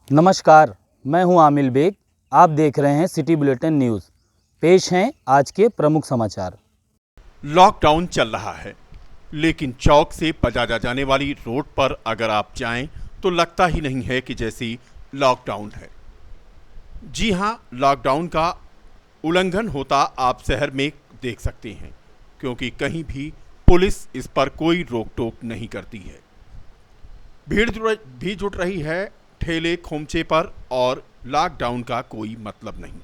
नमस्कार, मैं हूं आमिल बेग। आप देख रहे हैं सिटी बुलेटिन न्यूज़। पेश हैं आज के प्रमुख समाचार। लॉकडाउन चल रहा है, लेकिन चौक से बजाजा जाने वाली रोड पर अगर आप जाएं तो लगता ही नहीं है कि जैसे लॉकडाउन है। जी हां, लॉकडाउन का उल्लंघन होता आप शहर में देख सकते हैं, क्योंकि कहीं भी पुलिस इस पर कोई रोक टोक नहीं करती है। भीड़ भी जुट रही है ठेले खोमचे पर और लॉकडाउन का कोई मतलब नहीं।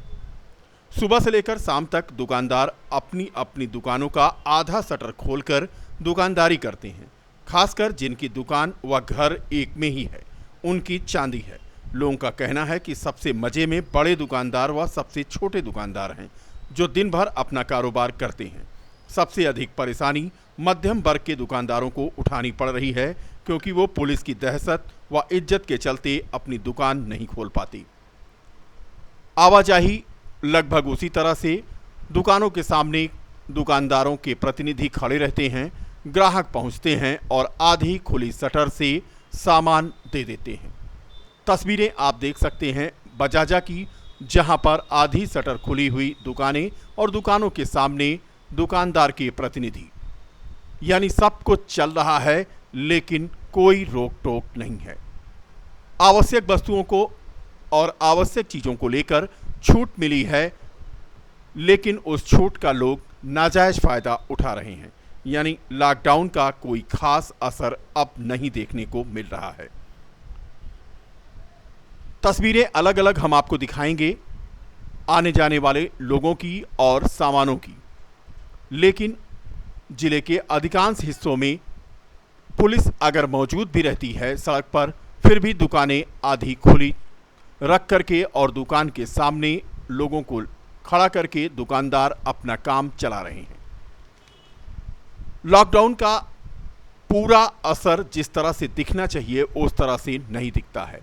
सुबह से लेकर शाम तक दुकानदार अपनी अपनी दुकानों का आधा शटर खोलकर दुकानदारी करते हैं। खासकर जिनकी दुकान व घर एक में ही है, उनकी चांदी है। लोगों का कहना है कि सबसे मजे में बड़े दुकानदार व सबसे छोटे दुकानदार हैं, जो दिन भर अपना कारोबार करते हैं। सबसे अधिक परेशानी मध्यम वर्ग के दुकानदारों को उठानी पड़ रही है, क्योंकि वो पुलिस की दहशत व इज्जत के चलते अपनी दुकान नहीं खोल पाती। आवाजाही लगभग उसी तरह से दुकानों के सामने दुकानदारों के प्रतिनिधि खड़े रहते हैं, ग्राहक पहुंचते हैं और आधी खुली शटर से सामान दे देते हैं। तस्वीरें आप देख सकते हैं बजाजा की, जहां पर आधी शटर खुली हुई दुकानें और दुकानों के सामने दुकानदार के प्रतिनिधि। यानी सब कुछ चल रहा है, लेकिन कोई रोक टोक नहीं है। आवश्यक वस्तुओं को और आवश्यक चीज़ों को लेकर छूट मिली है, लेकिन उस छूट का लोग नाजायज फायदा उठा रहे हैं। यानी लॉकडाउन का कोई खास असर अब नहीं देखने को मिल रहा है। तस्वीरें अलग अलग हम आपको दिखाएंगे आने जाने वाले लोगों की और सामानों की, लेकिन जिले के अधिकांश हिस्सों में पुलिस अगर मौजूद भी रहती है सड़क पर, फिर भी दुकानें आधी खुली रख करके और दुकान के सामने लोगों को खड़ा करके दुकानदार अपना काम चला रहे हैं। लॉकडाउन का पूरा असर जिस तरह से दिखना चाहिए उस तरह से नहीं दिखता है।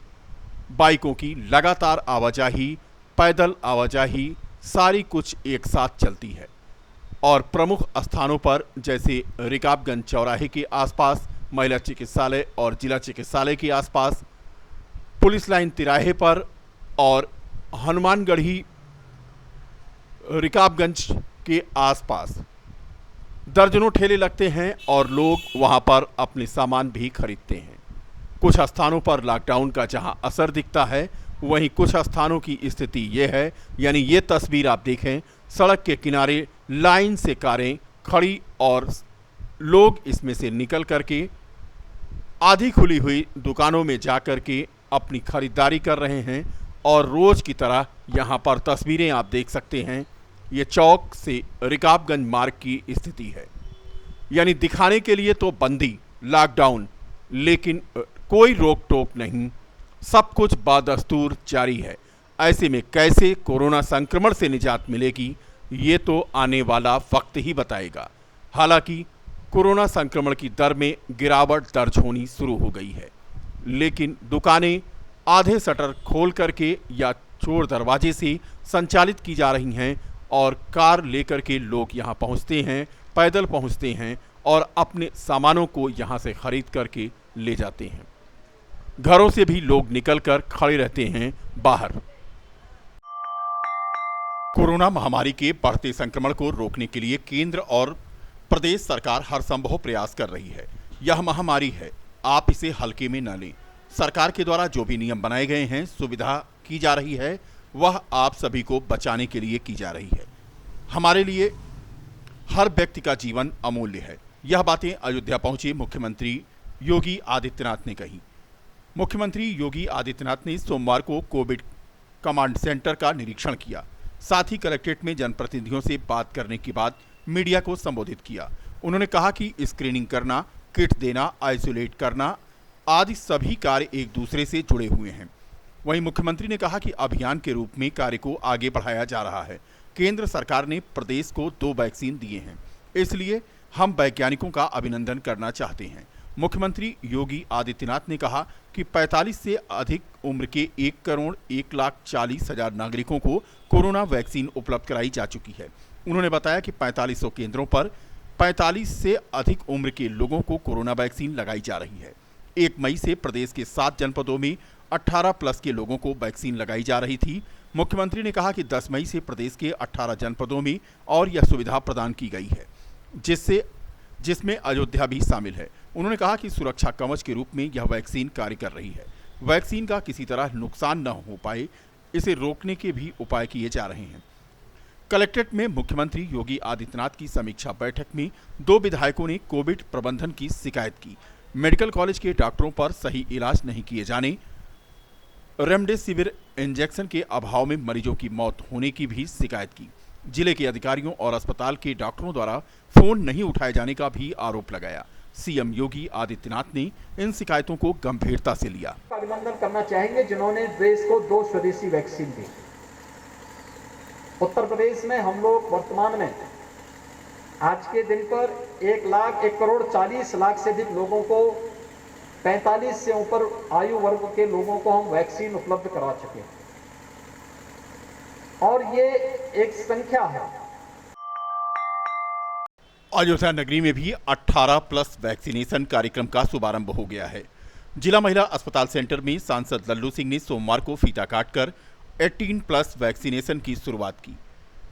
बाइकों की लगातार आवाजाही, पैदल आवाजाही, सारी कुछ एक साथ चलती है और प्रमुख स्थानों पर जैसे रिकाबगंज चौराहे के आसपास, महिला चिकित्सालय और जिला चिकित्सालय के आसपास, पुलिस लाइन तिराहे पर और हनुमानगढ़ी रिकाबगंज के आसपास दर्जनों ठेले लगते हैं और लोग वहां पर अपने सामान भी खरीदते हैं। कुछ स्थानों पर लॉकडाउन का जहां असर दिखता है, वहीं कुछ स्थानों की स्थिति यह है, यानी ये तस्वीर आप देखें, सड़क के किनारे लाइन से कारें खड़ी और लोग इसमें से निकल करके आधी खुली हुई दुकानों में जाकर के अपनी खरीदारी कर रहे हैं। और रोज की तरह यहाँ पर तस्वीरें आप देख सकते हैं, ये चौक से रिकाबगंज मार्ग की स्थिति है। यानी दिखाने के लिए तो बंदी, लॉकडाउन, लेकिन कोई रोक टोक नहीं, सब कुछ बादस्तूर जारी है। ऐसे में कैसे कोरोना संक्रमण से निजात मिलेगी, ये तो आने वाला वक्त ही बताएगा। हालांकि कोरोना संक्रमण की दर में गिरावट दर्ज होनी शुरू हो गई है, लेकिन दुकानें आधे शटर खोल करके या चोर दरवाजे से संचालित की जा रही हैं और कार लेकर के लोग यहाँ पहुँचते हैं, पैदल पहुँचते हैं और अपने सामानों को यहाँ से खरीद करके ले जाते हैं। घरों से भी लोग निकलकर खड़े रहते हैं बाहर। कोरोना महामारी के बढ़ते संक्रमण को रोकने के लिए केंद्र और प्रदेश सरकार हर संभव प्रयास कर रही है। यह महामारी है, आप इसे हल्के में न लें। सरकार के द्वारा जो भी नियम बनाए गए हैं, सुविधा की जा रही है, वह आप सभी को बचाने के लिए की जा रही है। हमारे लिए हर व्यक्ति का जीवन अमूल्य है। यह बातें अयोध्या पहुंचे मुख्यमंत्री योगी आदित्यनाथ ने कही। मुख्यमंत्री योगी आदित्यनाथ ने सोमवार को कोविड कमांड सेंटर का निरीक्षण किया। साथ ही कलेक्ट्रेट में जनप्रतिनिधियों से बात करने के बाद मीडिया को संबोधित किया। उन्होंने कहा कि स्क्रीनिंग करना, किट देना, आइसोलेट करना आदि सभी कार्य एक दूसरे से जुड़े हुए हैं। वहीं मुख्यमंत्री ने कहा कि अभियान के रूप में कार्य को आगे बढ़ाया जा रहा है। केंद्र सरकार ने प्रदेश को 2 वैक्सीन दिए हैं, इसलिए हम वैज्ञानिकों का अभिनंदन करना चाहते हैं। मुख्यमंत्री योगी आदित्यनाथ ने कहा कि 45 से अधिक उम्र के 1,40,40,000 नागरिकों को कोरोना वैक्सीन उपलब्ध कराई जा चुकी है। उन्होंने बताया कि 4500 केंद्रों पर 45 से अधिक उम्र के लोगों को कोरोना वैक्सीन लगाई जा रही है। 1 मई से प्रदेश के 7 जनपदों में 18 प्लस के लोगों को वैक्सीन लगाई जा रही थी। मुख्यमंत्री ने कहा कि 10 मई से प्रदेश के 18 जनपदों में और यह सुविधा प्रदान की गई है, जिसमें अयोध्या भी शामिल है। उन्होंने कहा कि सुरक्षा कवच के रूप में यह वैक्सीन कार्य कर रही है। वैक्सीन का किसी तरह नुकसान न हो पाए, इसे रोकने के भी उपाय किए जा रहे हैं। कलेक्ट्रेट में मुख्यमंत्री योगी आदित्यनाथ की समीक्षा बैठक में 2 विधायकों ने कोविड प्रबंधन की शिकायत की। मेडिकल कॉलेज के डॉक्टरों पर सही इलाज नहीं किए जाने, रेमडेसिविर इंजेक्शन के अभाव में मरीजों की मौत होने की भी शिकायत की। जिले के अधिकारियों और अस्पताल के डॉक्टरों द्वारा फोन नहीं उठाए जाने का भी आरोप लगाया। सीएम योगी आदित्यनाथ ने इन शिकायतों को गंभीरता से लिया। अभिनंदन करना चाहेंगे जिन्होंने देश को 2 स्वदेशी वैक्सीन दी। उत्तर प्रदेश में हम लोग वर्तमान में आज के दिन पर 1,40,00,000 से अधिक लोगों को 45 से ऊपर आयु वर्ग के लोगों को हम वैक्सीन उपलब्ध करा चुके हैं और ये एक संख्या है। अयोध्या नगरी में भी 18 प्लस वैक्सीनेशन कार्यक्रम का शुभारंभ हो गया है। जिला महिला अस्पताल सेंटर में सांसद लल्लू सिंह ने सोमवार को फीता काटकर 18 प्लस वैक्सीनेशन की शुरुआत की।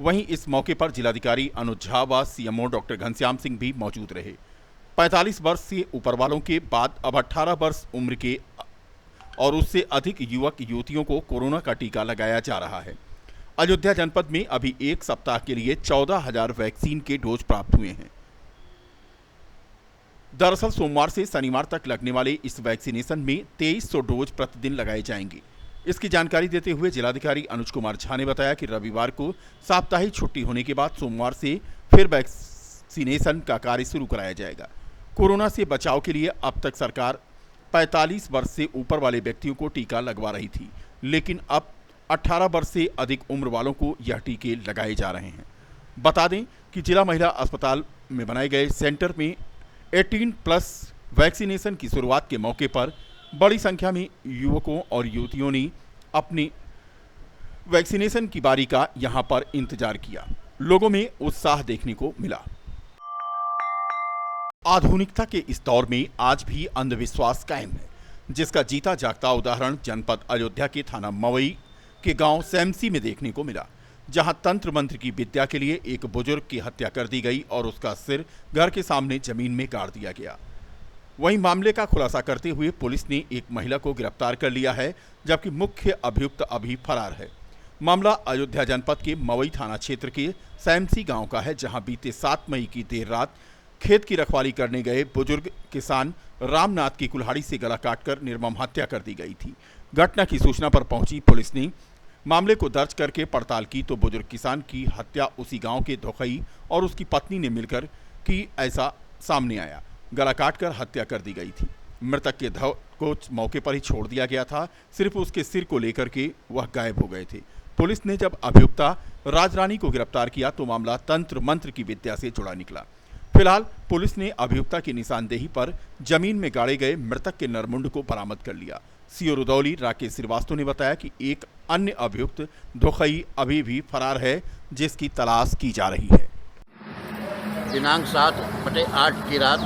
वहीं इस मौके पर जिलाधिकारी अनुज झा व सीएमओ डॉक्टर घनश्याम सिंह भी मौजूद रहे। 45 वर्ष से ऊपर वालों के बाद अब 18 वर्ष उम्र के और उससे अधिक युवक युवतियों को कोरोना का टीका लगाया जा रहा है। अयोध्या जनपद में अभी 1 सप्ताह के लिए 14,000 वैक्सीन के डोज प्राप्त हुए हैं। दरअसल सोमवार से शनिवार तक लगने वाले इस वैक्सीनेशन में 2300 डोज प्रतिदिन लगाए जाएंगे। इसकी जानकारी देते हुए जिलाधिकारी अनुज कुमार झा ने बताया कि रविवार को साप्ताहिक छुट्टी होने के बाद सोमवार से फिर वैक्सीनेशन का कार्य शुरू कराया जाएगा। कोरोना से बचाव के लिए अब तक सरकार 45 वर्ष से ऊपर वाले व्यक्तियों को टीका लगवा रही थी, लेकिन अब 18 वर्ष से अधिक उम्र वालों को यह टीके लगाए जा रहे हैं। बता दें कि जिला महिला अस्पताल में बनाए गए सेंटर में 18 प्लस वैक्सीनेशन की शुरुआत के मौके पर बड़ी संख्या में युवकों और युवतियों ने अपनी वैक्सीनेशन की बारी का यहां पर इंतजार किया। लोगों में उत्साह देखने को मिला। आधुनिकता के इस दौर में आज भी अंधविश्वास कायम है, जिसका जीता जागता उदाहरण जनपद अयोध्या के थाना मवई के गांव सैमसी में देखने को मिला, जहां तंत्र मंत्र की विद्या के लिए एक बुजुर्ग की हत्या कर दी गई और उसका सिर घर के सामने जमीन में गाड़ दिया गया। वहीं मामले का खुलासा करते हुए पुलिस ने एक महिला को गिरफ्तार कर लिया है, जबकि मुख्य अभियुक्त अभी फरार है। मामला अयोध्या जनपद के मवई थाना क्षेत्र के सैमसी गांव का है, जहां बीते 7 मई की देर रात खेत की रखवाली करने गए बुजुर्ग किसान रामनाथ की कुल्हाड़ी से गला काटकर निर्मम हत्या कर दी गई थी। घटना की सूचना पर पहुंची पुलिस ने मामले को दर्ज करके पड़ताल की तो बुजुर्ग किसान की हत्या उसी गांव के धोखई और उसकी पत्नी ने मिलकर की, ऐसा सामने आया। गला काटकर हत्या कर दी गई थी। मृतक के धव को मौके पर ही छोड़ दिया गया था, सिर्फ उसके सिर को लेकर के वह गायब हो गए थे। पुलिस ने जब अभियुक्ता राजरानी को गिरफ्तार किया तो मामला तंत्र मंत्र की विद्या से जुड़ा निकला। फिलहाल पुलिस ने अभियुक्ता की निशानदेही पर जमीन में गाड़े गए मृतक के नरमुंड को बरामद कर लिया। सीओ रुदौली राकेश श्रीवास्तव ने बताया कि एक अन्य अभियुक्त धोखई अभी भी फरार है, जिसकी तलाश की जा रही है। दिनांक 7/8 की रात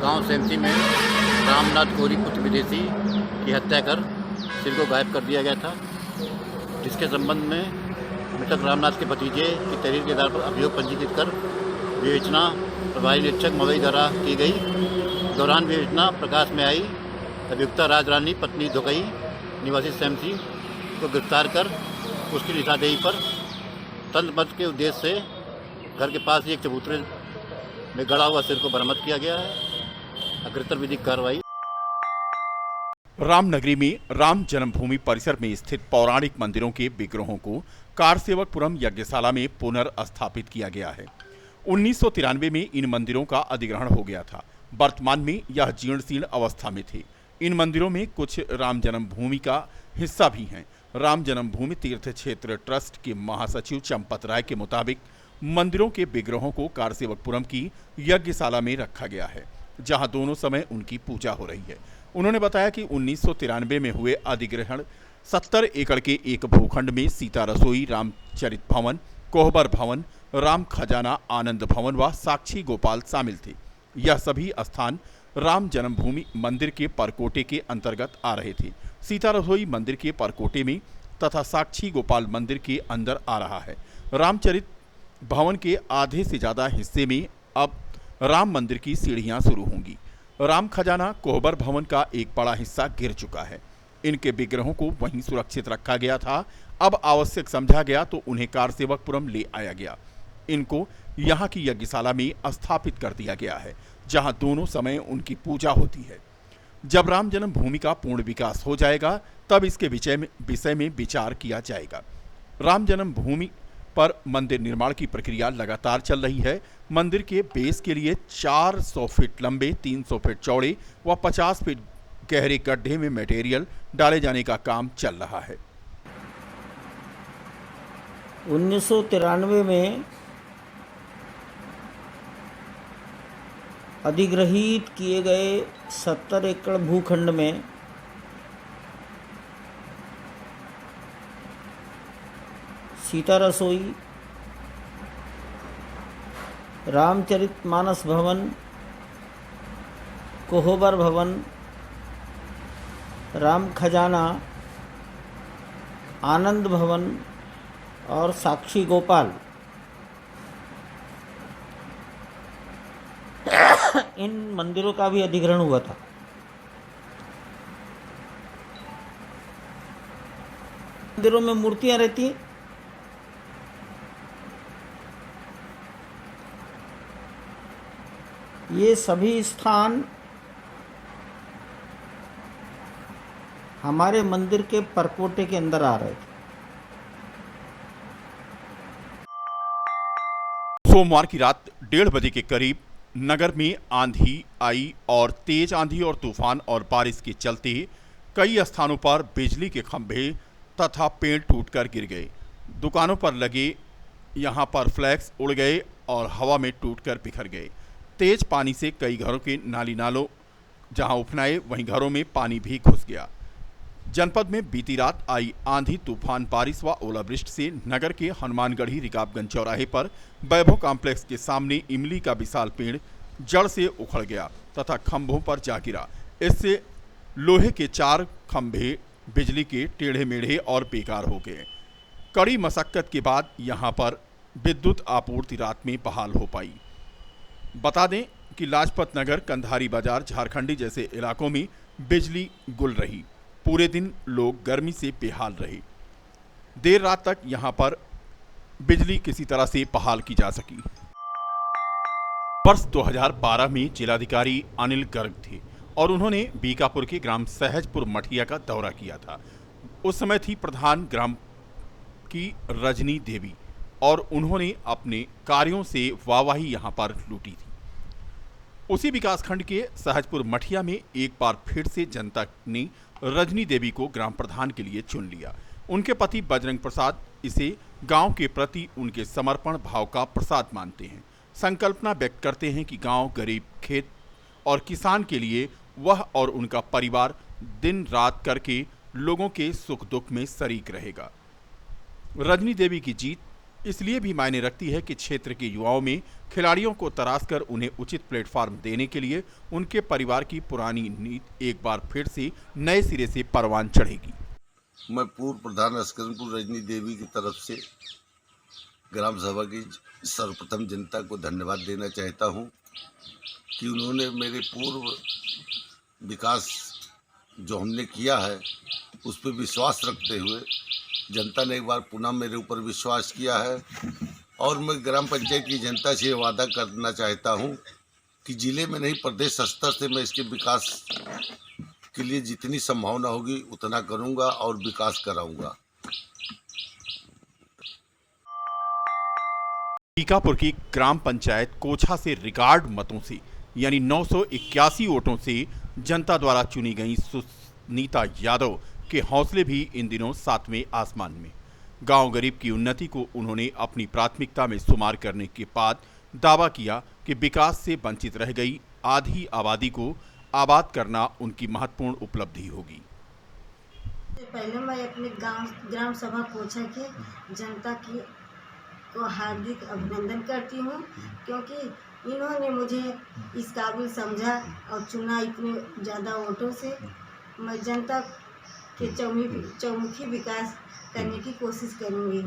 गांव सैमसी में रामनाथ कोरी पुत्र विदेशी की हत्या कर सिर को गायब कर दिया गया था, जिसके संबंध में मृतक रामनाथ के भतीजे की तहरीर के आधार पर अभियोग पंजीकृत कर विवेचना प्रभारी निरीक्षक मवई द्वारा की गई। दौरान विवेचना प्रकाश में आई अभियुक्ता राजरानी पत्नी धोकई निवासी सैमसी को गिरफ्तार कर उसकी निशानदेही पर तंत्र मंत्र के उद्देश्य से घर के पास ही एक चबूतरे में गड़ा हुआ सिर को बरामद किया गया है। अग्रतर विधिक कार्रवाई। रामनगरी में राम जन्मभूमि परिसर में स्थित पौराणिक मंदिरों के विग्रहों को कारसेवकपुरम यज्ञशाला में पुनर्स्थापित किया गया है। 1993 में इन मंदिरों का अधिग्रहण हो गया था। वर्तमान में यह जीर्ण शीर्ण अवस्था में थे। इन मंदिरों में कुछ राम जन्मभूमि का हिस्सा भी हैं। राम जन्मभूमि तीर्थ क्षेत्र ट्रस्ट के महासचिव चंपत राय के मुताबिक मंदिरों के विग्रहों को कारसेवकपुरम की यज्ञशाला में रखा गया है, जहां दोनों समय उनकी पूजा हो रही है। उन्होंने बताया कि 1993 में हुए अधिग्रहण 70 एकड़ के एक भूखंड में सीता रसोई, रामचरित भवन, कोहबर भवन, राम खजाना, आनंद भवन व साक्षी गोपाल शामिल थे। यह सभी स्थान राम जन्मभूमि मंदिर के परकोटे के अंतर्गत आ रहे थे। सीता रसोई मंदिर के परकोटे में तथा साक्षी गोपाल मंदिर के अंदर आ रहा है। रामचरित भवन के आधे से ज़्यादा हिस्से में अब राम मंदिर की सीढ़ियां शुरू होंगी। राम खजाना कोहबर भवन का एक बड़ा हिस्सा गिर चुका है। इनके विग्रहों को वहीं सुरक्षित रखा गया था। अब आवश्यक समझा गया तो उन्हें कारसेवकपुरम ले आया गया। इनको यहाँ की यज्ञशाला में स्थापित कर दिया गया है, जहाँ दोनों समय उनकी पूजा होती है। जब राम जन्मभूमि का पूर्ण विकास हो जाएगा तब इसके विषय में विचार किया जाएगा। राम जन्मभूमि पर मंदिर निर्माण की प्रक्रिया लगातार चल रही है। मंदिर के बेस के लिए 400 फीट लंबे, 300 फीट चौड़े व 50 फीट गहरे गड्ढे में मटेरियल डाले जाने का काम चल रहा है। 1993 में अधिग्रहित किए गए 70 एकड़ भूखंड में सीता रसोई, रामचरितमानस भवन, कोहबर भवन, राम खजाना, आनंद भवन और साक्षी गोपाल इन मंदिरों का भी अधिग्रहण हुआ था। मंदिरों में मूर्तियां रहती, ये सभी स्थान हमारे मंदिर के परकोटे के अंदर आ रहे थे। सोमवार की रात 1:30 बजे के करीब नगर में आंधी आई और तेज आंधी और तूफान और बारिश के चलते कई स्थानों पर बिजली के खंभे तथा पेड़ टूटकर गिर गए। दुकानों पर लगे यहां पर फ्लैक्स उड़ गए और हवा में टूटकर बिखर गए। तेज पानी से कई घरों के नालों जहां उफनाए वहीं घरों में पानी भी घुस गया। जनपद में बीती रात आई आंधी, तूफान, बारिश व ओलावृष्टि से नगर के हनुमानगढ़ी रिकाबगंज चौराहे पर वैभव कॉम्प्लेक्स के सामने इमली का विशाल पेड़ जड़ से उखड़ गया तथा खंभों पर जा गिरा। इससे लोहे के 4 खंभे बिजली के टेढ़े मेढ़े और बेकार हो गए। कड़ी मशक्कत के बाद यहां पर विद्युत आपूर्ति रात में बहाल हो पाई। बता दें कि लाजपत नगर, कंधारी बाजार, झारखंडी जैसे इलाकों में बिजली गुल रही। पूरे दिन लोग गर्मी से बेहाल रहे। देर रात तक यहां पर बिजली किसी तरह से बहाल की जा सकी। वर्ष 2012 में जिलाधिकारी अनिल गर्ग थे और उन्होंने बीकापुर के ग्राम सहजपुर मठिया का दौरा किया था। उस समय थी प्रधान ग्राम की रजनी देवी और उन्होंने अपने कार्यों से वाहवाही यहां पर लूटी थी। उसी विकासखंड के सहजपुर मठिया में एक बार फिर से जनता ने रजनी देवी को ग्राम प्रधान के लिए चुन लिया। उनके पति बजरंग प्रसाद इसे गांव के प्रति उनके समर्पण भाव का प्रसाद मानते हैं। संकल्पना व्यक्त करते हैं कि गांव, गरीब, खेत और किसान के लिए वह और उनका परिवार दिन रात करके लोगों के सुख दुख में शरीक रहेगा। रजनी देवी की जीत इसलिए भी मायने रखती है कि क्षेत्र के युवाओं में खिलाड़ियों को तराशकर उन्हें उचित प्लेटफॉर्म देने के लिए उनके परिवार की पुरानी नीति एक बार फिर से नए सिरे से परवान चढ़ेगी। मैं पूर्व प्रधान अस्करनपुर रजनी देवी की तरफ से ग्राम सभा की सर्वप्रथम जनता को धन्यवाद देना चाहता हूं कि उन्होंने मेरे पूर्व विकास जो हमने किया है उस पर विश्वास रखते हुए जनता ने एक बार पुनः मेरे ऊपर विश्वास किया है। और मैं ग्राम पंचायत की जनता से वादा करना चाहता हूं कि जिले में नहीं, प्रदेश स्तर से मैं इसके विकास के लिए जितनी संभावना होगी उतना करूंगा और विकास कराऊंगा। बीकापुर की ग्राम पंचायत कोछा से रिकॉर्ड मतों से यानी 981 वोटों से जनता द्वारा चुनी गई सुनीता यादव के हौसले भी इन दिनों 7वें आसमान में। गांव गरीब की उन्नति को उन्होंने अपनी प्राथमिकता में शुमार करने के बाद दावा किया कि विकास से वंचित रह गई आधी आबादी को आबाद करना उनकी महत्वपूर्ण उपलब्धि होगी। पहले मैं अपने ग्राम सभा कोछा की जनता की को हार्दिक अभिनंदन करती हूँ, क्योंकि इन्होंने मुझे इस काबिल समझा और चुना इतने ज़्यादा वोटों से। मैं जनता के चौमुखी विकास करने की कोशिश करूँगी।